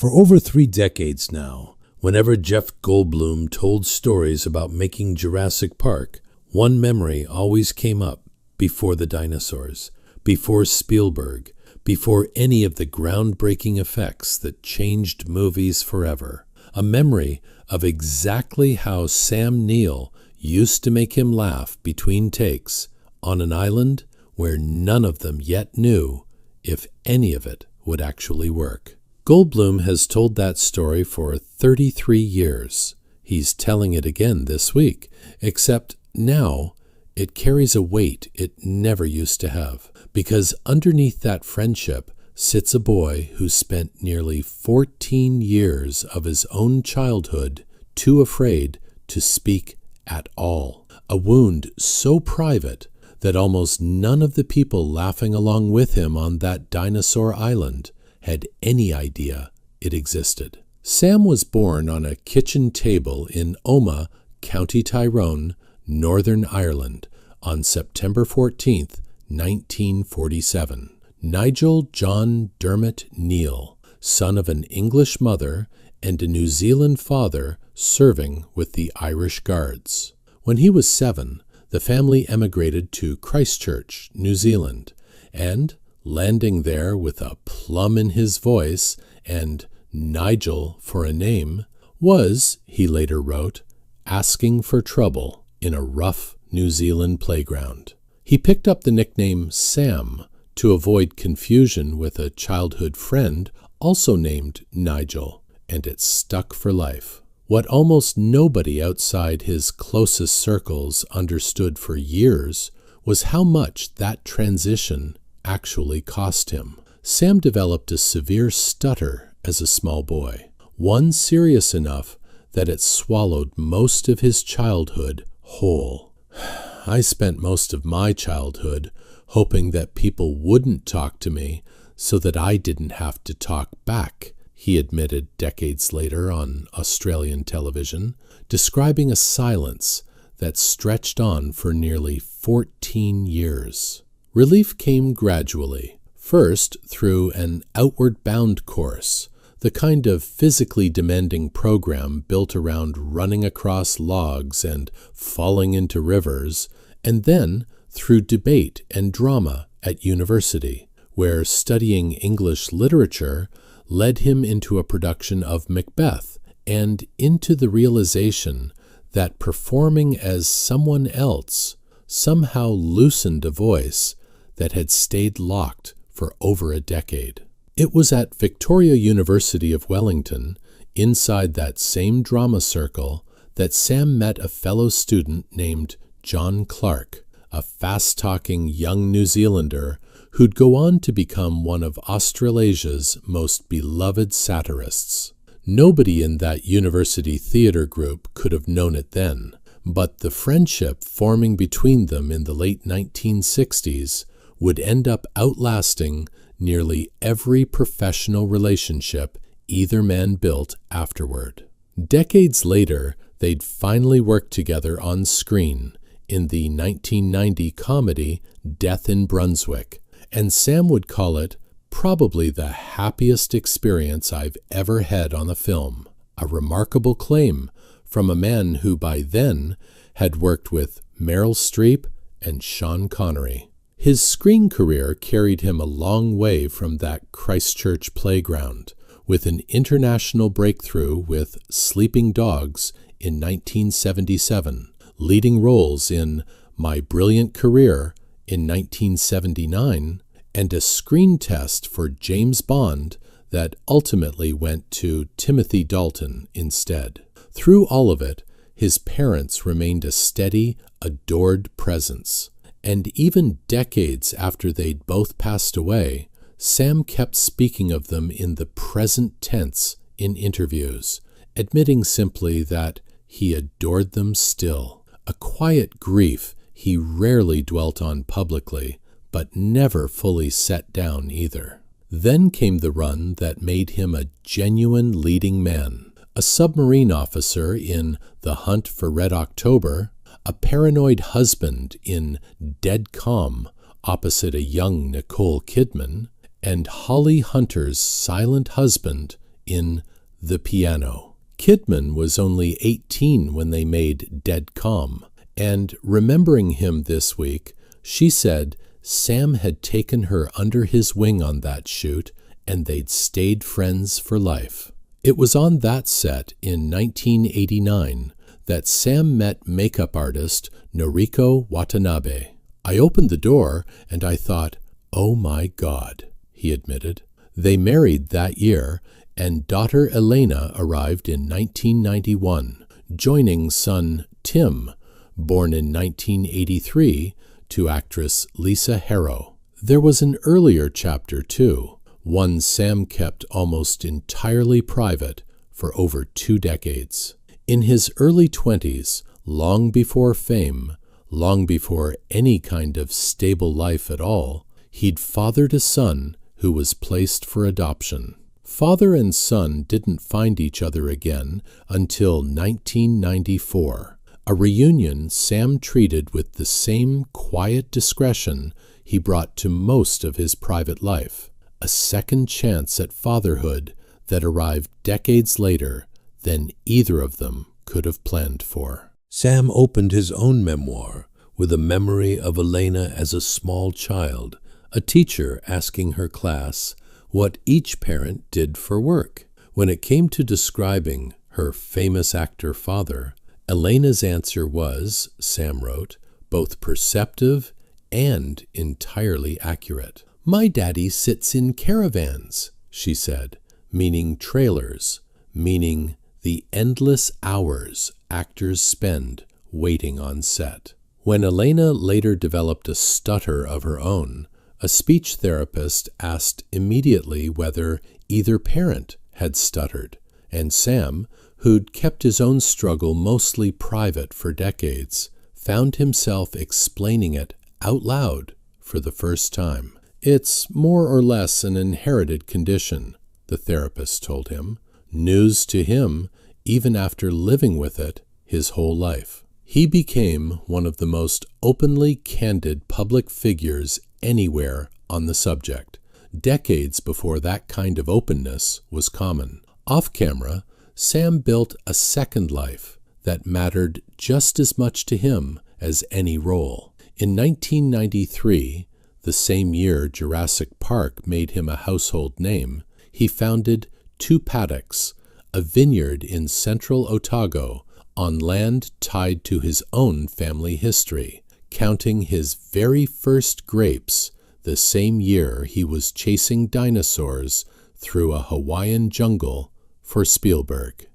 For over 3 decades now, whenever Jeff Goldblum told stories about making Jurassic Park, one memory always came up: before the dinosaurs, before Spielberg, before any of the groundbreaking effects that changed movies forever. A memory of exactly how Sam Neill used to make him laugh between takes on an island where none of them yet knew if any of it would actually work. Goldblum has told that story for 33 years. He's telling it again this week, except now it carries a weight it never used to have, because underneath that friendship sits a boy who spent nearly 14 years of his own childhood too afraid to speak at all. A wound so private that almost none of the people laughing along with him on that dinosaur island had any idea it existed. Sam was born on a kitchen table in Omagh, County Tyrone, Northern Ireland, on September 14th, 1947. Nigel John Dermot Neill, son of an English mother and a New Zealand father serving with the Irish Guards. When he was 7, the family emigrated to Christchurch, New Zealand, and, landing there with a plum in his voice and Nigel for a name, was, he later wrote, asking for trouble in a rough New Zealand playground. He picked up the nickname Sam to avoid confusion with a childhood friend also named Nigel, and it stuck for life. What almost nobody outside his closest circles understood for years was how much that transition actually cost him. Sam developed a severe stutter as a small boy, one serious enough that it swallowed most of his childhood whole. I spent most of my childhood hoping that people wouldn't talk to me so that I didn't have to talk back, he admitted decades later on Australian television, describing a silence that stretched on for nearly 14 years. Relief came gradually, first through an Outward Bound course, the kind of physically demanding program built around running across logs and falling into rivers, and then through debate and drama at university, where studying English literature led him into a production of Macbeth and into the realization that performing as someone else somehow loosened a voice that had stayed locked for over a decade. It was at Victoria University of Wellington, inside that same drama circle, that Sam met a fellow student named John Clark, a fast-talking young New Zealander who'd go on to become one of Australasia's most beloved satirists. Nobody in that university theater group could have known it then, but the friendship forming between them in the late 1960s would end up outlasting nearly every professional relationship either man built afterward. Decades later, they'd finally worked together on screen in the 1990 comedy Death in Brunswick, and Sam would call it probably the happiest experience I've ever had on a film, a remarkable claim from a man who by then had worked with Meryl Streep and Sean Connery. His screen career carried him a long way from that Christchurch playground, with an international breakthrough with Sleeping Dogs in 1977, leading roles in My Brilliant Career in 1979, and a screen test for James Bond that ultimately went to Timothy Dalton instead. Through all of it, his parents remained a steady, adored presence. And even decades after they'd both passed away, Sam kept speaking of them in the present tense in interviews, admitting simply that he adored them still. A quiet grief he rarely dwelt on publicly, but never fully set down either. Then came the run that made him a genuine leading man, a submarine officer in The Hunt for Red October, a paranoid husband in Dead Calm opposite a young Nicole Kidman, and Holly Hunter's silent husband in The Piano. Kidman was only 18 when they made Dead Calm, and remembering him this week, she said Sam had taken her under his wing on that shoot, and they'd stayed friends for life. It was on that set in 1989 that Sam met makeup artist Noriko Watanabe. "I opened the door and I thought, oh my God," he admitted. They married that year, and daughter Elena arrived in 1991, joining son Tim, born in 1983, to actress Lisa Harrow. There was an earlier chapter, too, one Sam kept almost entirely private for over 2 decades. In his early 20s, long before fame, long before any kind of stable life at all, he'd fathered a son who was placed for adoption. Father and son didn't find each other again until 1994, a reunion Sam treated with the same quiet discretion he brought to most of his private life, a second chance at fatherhood that arrived decades later than either of them could have planned for. Sam opened his own memoir with a memory of Elena as a small child, a teacher asking her class what each parent did for work. When it came to describing her famous actor father, Elena's answer was, Sam wrote, both perceptive and entirely accurate. "My daddy sits in caravans," she said, meaning trailers, meaning the endless hours actors spend waiting on set. When Elena later developed a stutter of her own, a speech therapist asked immediately whether either parent had stuttered, and Sam, who'd kept his own struggle mostly private for decades, found himself explaining it out loud for the first time. "It's more or less an inherited condition," the therapist told him, news to him even after living with it his whole life. He became one of the most openly candid public figures anywhere on the subject, decades before that kind of openness was common. Off camera, Sam built a second life that mattered just as much to him as any role. In 1993, the same year Jurassic Park made him a household name, he founded Two Paddocks, a vineyard in central Otago on land tied to his own family history, counting his very first grapes the same year he was chasing dinosaurs through a Hawaiian jungle for Spielberg.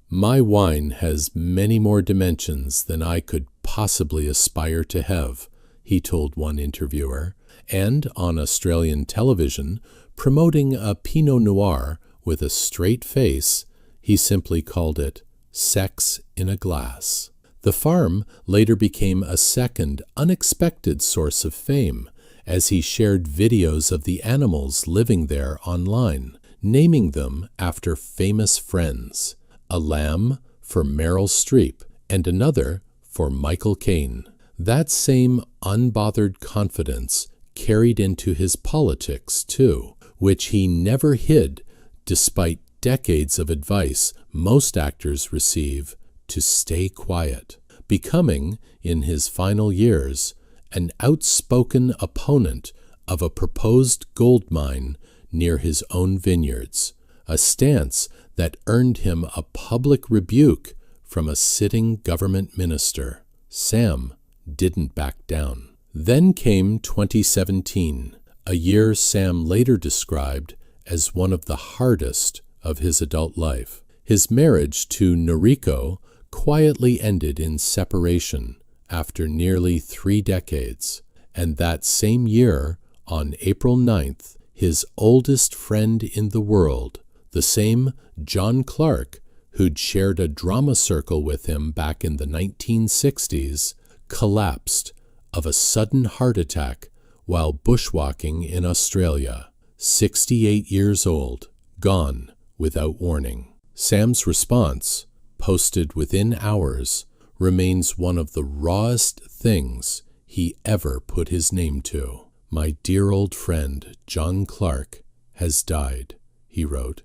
"My wine has many more dimensions than I could possibly aspire to have," he told one interviewer, and on Australian television, promoting a Pinot Noir with a straight face, he simply called it sex in a glass. The farm later became a second, unexpected source of fame as he shared videos of the animals living there online, naming them after famous friends, a lamb for Meryl Streep and another for Michael Caine. That same unbothered confidence carried into his politics, too, which he never hid despite decades of advice most actors receive to stay quiet, becoming, in his final years, an outspoken opponent of a proposed gold mine near his own vineyards, a stance that earned him a public rebuke from a sitting government minister. Sam didn't back down. Then came 2017, a year Sam later described as one of the hardest of his adult life. His marriage to Noriko quietly ended in separation after nearly 3 decades, and that same year, on April 9th, his oldest friend in the world, the same John Clark who'd shared a drama circle with him back in the 1960s, collapsed of a sudden heart attack while bushwalking in Australia, 68 years old, gone without warning. Sam's response, posted within hours, remains one of the rawest things he ever put his name to. "My dear old friend John Clark has died," he wrote,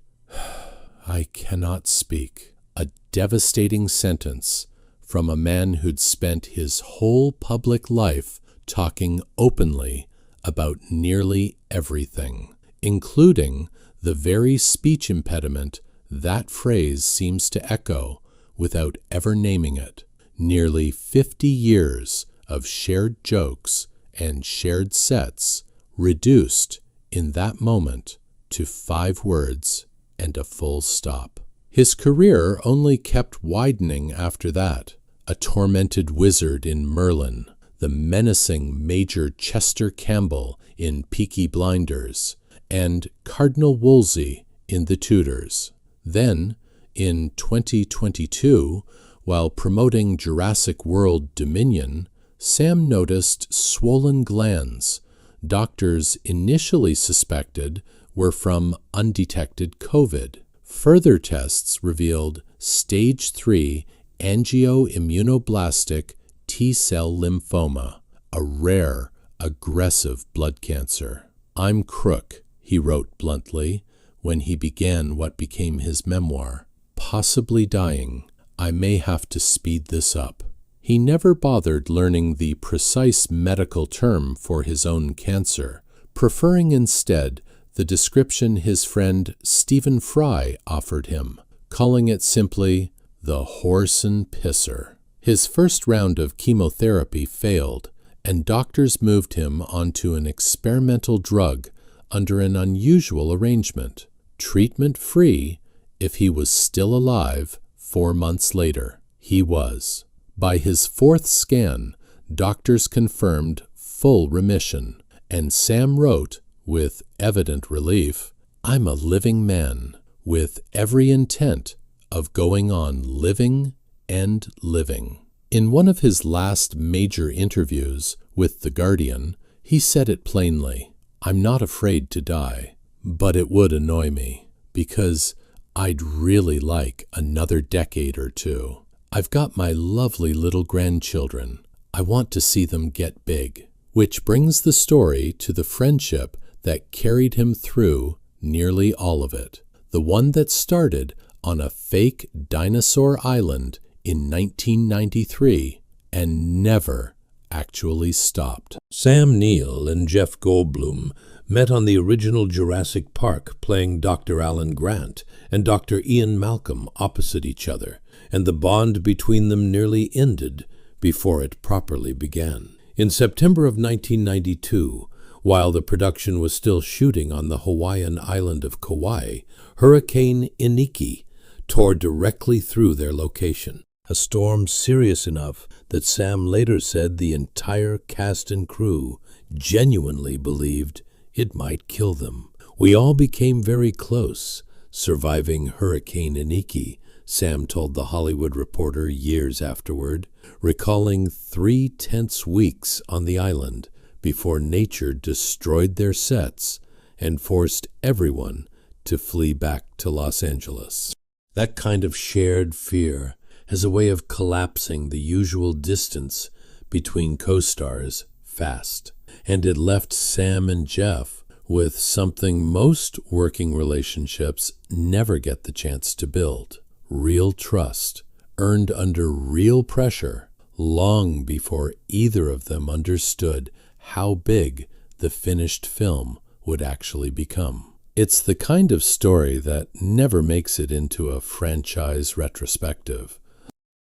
I cannot speak. A devastating sentence from a man who'd spent his whole public life talking openly about nearly everything, including the very speech impediment that phrase seems to echo without ever naming it. Nearly 50 years of shared jokes and shared sets reduced in that moment to 5 words and a full stop. His career only kept widening after that. A tormented wizard in Merlin, the menacing Major Chester Campbell in Peaky Blinders, and Cardinal Wolsey in The Tudors. Then, in 2022, while promoting Jurassic World Dominion, Sam noticed swollen glands. Doctors initially suspected were from undetected COVID. Further tests revealed stage 3 angioimmunoblastic T-cell lymphoma, a rare, aggressive blood cancer. "I'm crook," he wrote bluntly when he began what became his memoir. "Possibly dying. I may have to speed this up." He never bothered learning the precise medical term for his own cancer, preferring instead the description his friend Stephen Fry offered him, calling it simply the horse and pisser. His first round of chemotherapy failed, and doctors moved him onto an experimental drug under an unusual arrangement, treatment-free if he was still alive 4 months later. He was. By his 4th scan, doctors confirmed full remission, and Sam wrote, with evident relief, "I'm a living man, with every intent of going on living and living." In one of his last major interviews with The Guardian, he said it plainly, "I'm not afraid to die, but it would annoy me, because I'd really like another decade or 2. I've got my lovely little grandchildren. I want to see them get big." Which brings the story to the friendship that carried him through nearly all of it. The one that started on a fake dinosaur island in 1993 and never actually stopped. Sam Neill and Jeff Goldblum met on the original Jurassic Park, playing Dr. Alan Grant and Dr. Ian Malcolm opposite each other, and the bond between them nearly ended before it properly began. In September of 1992, while the production was still shooting on the Hawaiian island of Kauai, Hurricane Iniki tore directly through their location. A storm serious enough that Sam later said the entire cast and crew genuinely believed it might kill them. "We all became very close, surviving Hurricane Iniki," Sam told The Hollywood Reporter years afterward, recalling 3 tense weeks on the island before nature destroyed their sets and forced everyone to flee back to Los Angeles. That kind of shared fear has a way of collapsing the usual distance between co-stars fast, and it left Sam and Jeff with something most working relationships never get the chance to build: real trust, earned under real pressure, long before either of them understood how big the finished film would actually become. It's the kind of story that never makes it into a franchise retrospective.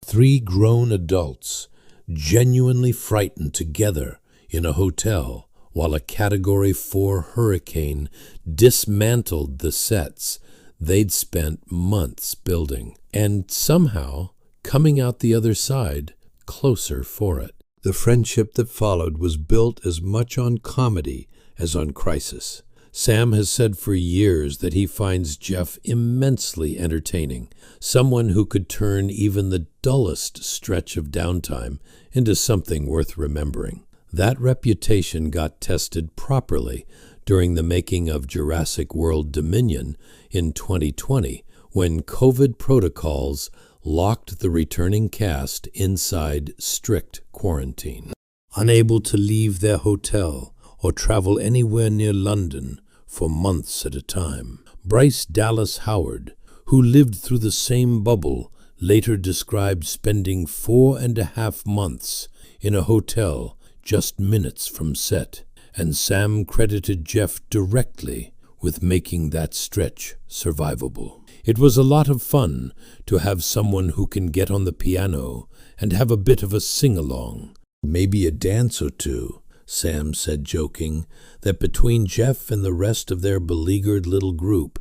3 grown adults genuinely frightened together in a hotel while a Category 4 hurricane dismantled the sets they'd spent months building, and somehow coming out the other side closer for it. The friendship that followed was built as much on comedy as on crisis. Sam has said for years that he finds Jeff immensely entertaining, someone who could turn even the dullest stretch of downtime into something worth remembering. That reputation got tested properly during the making of Jurassic World Dominion in 2020, when COVID protocols locked the returning cast inside strict quarantine. Unable to leave their hotel or travel anywhere near London for months at a time, Bryce Dallas Howard, who lived through the same bubble, later described spending 4.5 months in a hotel just minutes from set, and Sam credited Jeff directly with making that stretch survivable. It was a lot of fun to have someone who can get on the piano and have a bit of a sing-along. Maybe a dance or two, Sam said, joking that between Jeff and the rest of their beleaguered little group,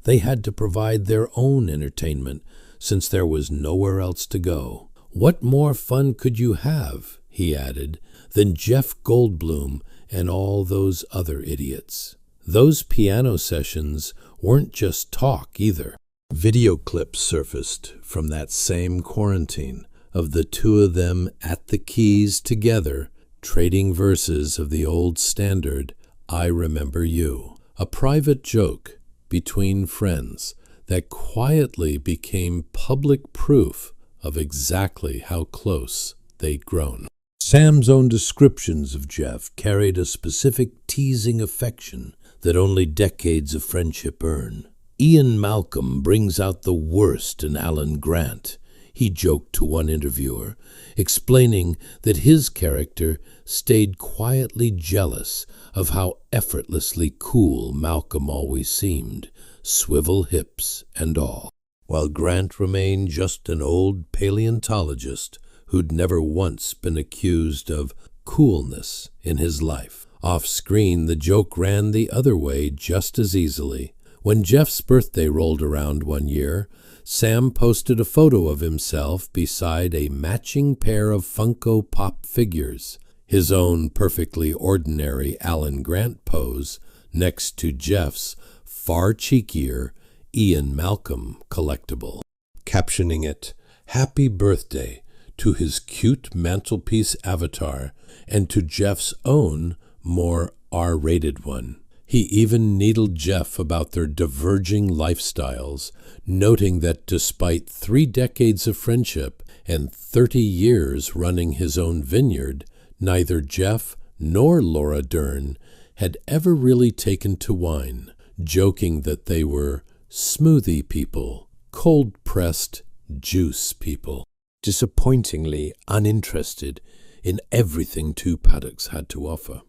they had to provide their own entertainment since there was nowhere else to go. What more fun could you have, he added, than Jeff Goldblum and all those other idiots? Those piano sessions weren't just talk either. Video clips surfaced from that same quarantine of the two of them at the keys together, trading verses of the old standard, I Remember You, a private joke between friends that quietly became public proof of exactly how close they'd grown. Sam's own descriptions of Jeff carried a specific teasing affection that only decades of friendship earn. Ian Malcolm brings out the worst in Alan Grant, he joked to one interviewer, explaining that his character stayed quietly jealous of how effortlessly cool Malcolm always seemed, swivel hips and all, while Grant remained just an old paleontologist who'd never once been accused of coolness in his life. Off-screen, the joke ran the other way just as easily. When Jeff's birthday rolled around one year, Sam posted a photo of himself beside a matching pair of Funko Pop figures, his own perfectly ordinary Alan Grant pose next to Jeff's far cheekier Ian Malcolm collectible, captioning it, "Happy Birthday," to his cute mantelpiece avatar and to Jeff's own, more R-rated one. He even needled Jeff about their diverging lifestyles, noting that despite 3 decades of friendship and 30 years running his own vineyard, neither Jeff nor Laura Dern had ever really taken to wine, joking that they were smoothie people, cold-pressed juice people, disappointingly uninterested in everything two paddocks had to offer.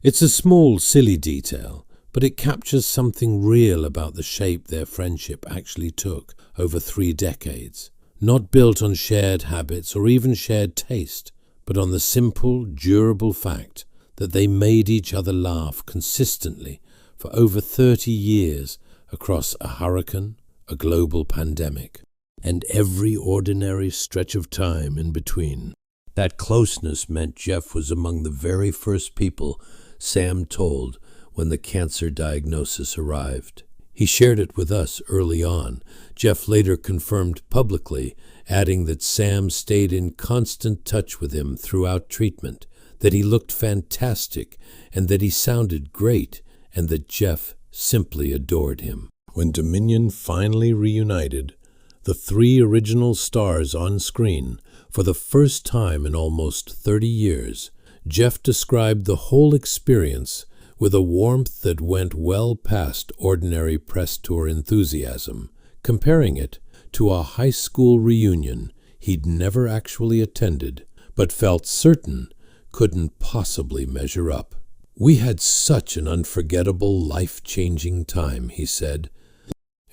It's a small, silly detail, but it captures something real about the shape their friendship actually took over 3 decades, not built on shared habits or even shared taste, but on the simple, durable fact that they made each other laugh consistently for over 30 years across a hurricane, a global pandemic, and every ordinary stretch of time in between. That closeness meant Jeff was among the very first people Sam told when the cancer diagnosis arrived. He shared it with us early on. Jeff later confirmed publicly, adding that Sam stayed in constant touch with him throughout treatment, that he looked fantastic and that he sounded great, and that Jeff simply adored him. When Dominion finally reunited, the 3 original stars on screen, for the first time in almost 30 years, Jeff described the whole experience with a warmth that went well past ordinary press tour enthusiasm, comparing it to a high school reunion he'd never actually attended, but felt certain couldn't possibly measure up. "We had such an unforgettable, life-changing time," he said,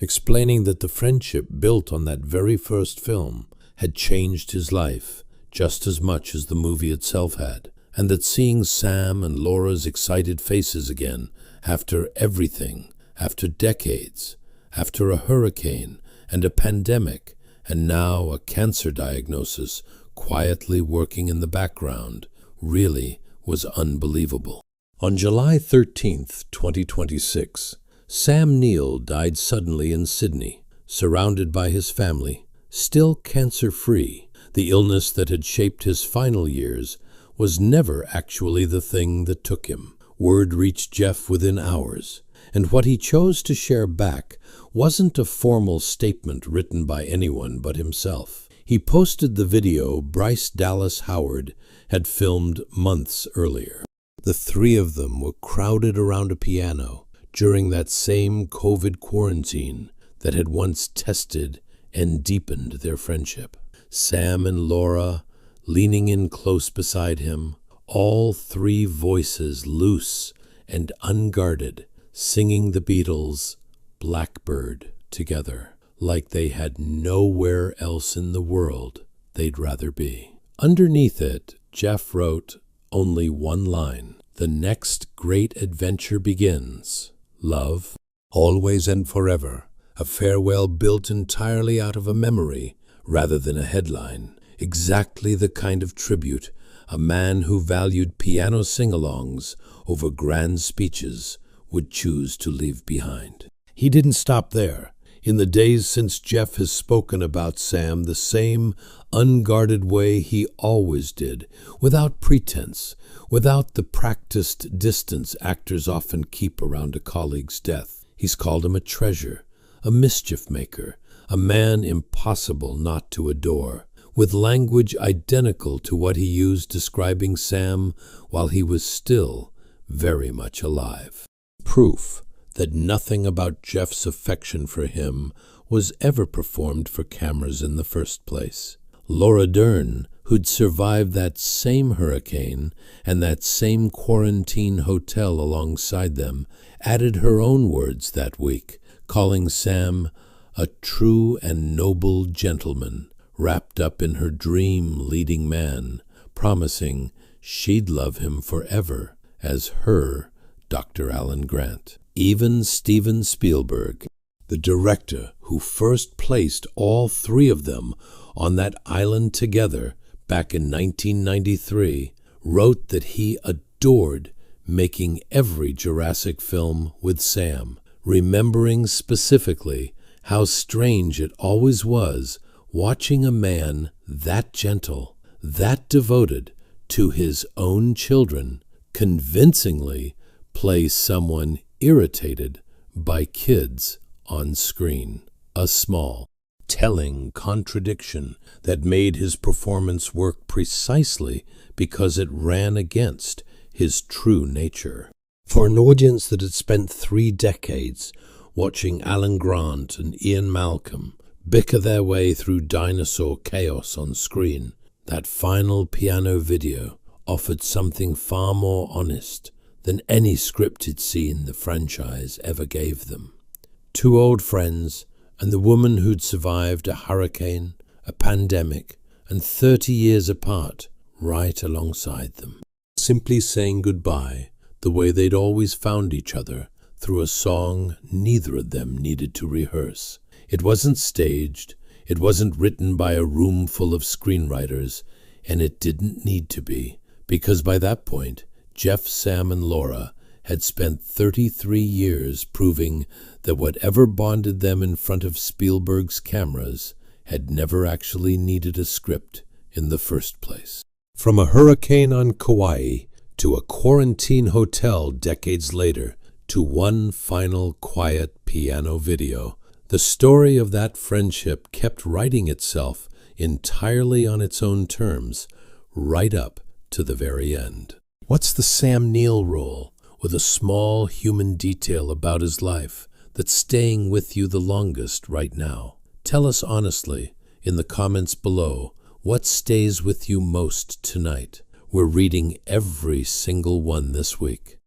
explaining that the friendship built on that very first film had changed his life just as much as the movie itself had, and that seeing Sam and Laura's excited faces again after everything, after decades, after a hurricane and a pandemic, and now a cancer diagnosis quietly working in the background, really was unbelievable. On July 13th, 2026, Sam Neill died suddenly in Sydney, surrounded by his family, still cancer-free. The illness that had shaped his final years was never actually the thing that took him. Word reached Jeff within hours, and what he chose to share back wasn't a formal statement written by anyone but himself. He posted the video Bryce Dallas Howard had filmed months earlier. The 3 of them were crowded around a piano, during that same COVID quarantine that had once tested and deepened their friendship. Sam and Laura leaning in close beside him, all three voices loose and unguarded, singing the Beatles' Blackbird together, like they had nowhere else in the world they'd rather be. Underneath it, Jeff wrote only one line: "The next great adventure begins. Love, always and forever. A farewell built entirely out of a memory rather than a headline. Exactly the kind of tribute a man who valued piano sing-alongs over grand speeches would choose to leave behind." He didn't stop there. In the days since Jeff has spoken about Sam the same unguarded way he always did, without pretense, without the practiced distance actors often keep around a colleague's death. He's called him a treasure, a mischief maker, a man impossible not to adore, with language identical to what he used describing Sam while he was still very much alive. Proof that nothing about Jeff's affection for him was ever performed for cameras in the first place. Laura Dern, who'd survived that same hurricane and that same quarantine hotel alongside them, added her own words that week, calling Sam a true and noble gentleman, wrapped up in her dream-leading man, promising she'd love him forever as her Dr. Alan Grant. Even Steven Spielberg, the director who first placed all three of them on that island together back in 1993, wrote that he adored making every Jurassic film with Sam, remembering specifically how strange it always was watching a man that gentle, that devoted to his own children, convincingly play someone irritated by kids on screen. A small, telling contradiction that made his performance work precisely because it ran against his true nature. For an audience that had spent 3 decades watching Alan Grant and Ian Malcolm bicker their way through dinosaur chaos on screen, that final piano video offered something far more honest than any scripted scene the franchise ever gave them. 2 old friends and the woman who'd survived a hurricane, a pandemic, and 30 years apart right alongside them, simply saying goodbye the way they'd always found each other, through a song neither of them needed to rehearse. It wasn't staged, it wasn't written by a room full of screenwriters, and it didn't need to be, because by that point, Jeff, Sam, and Laura had spent 33 years proving that whatever bonded them in front of Spielberg's cameras had never actually needed a script in the first place. From a hurricane on Kauai to a quarantine hotel decades later to one final quiet piano video, the story of that friendship kept writing itself entirely on its own terms, right up to the very end. What's the Sam Neill role, with a small human detail about his life that's staying with you the longest right now? Tell us honestly in the comments below what stays with you most tonight. We're reading every single one this week.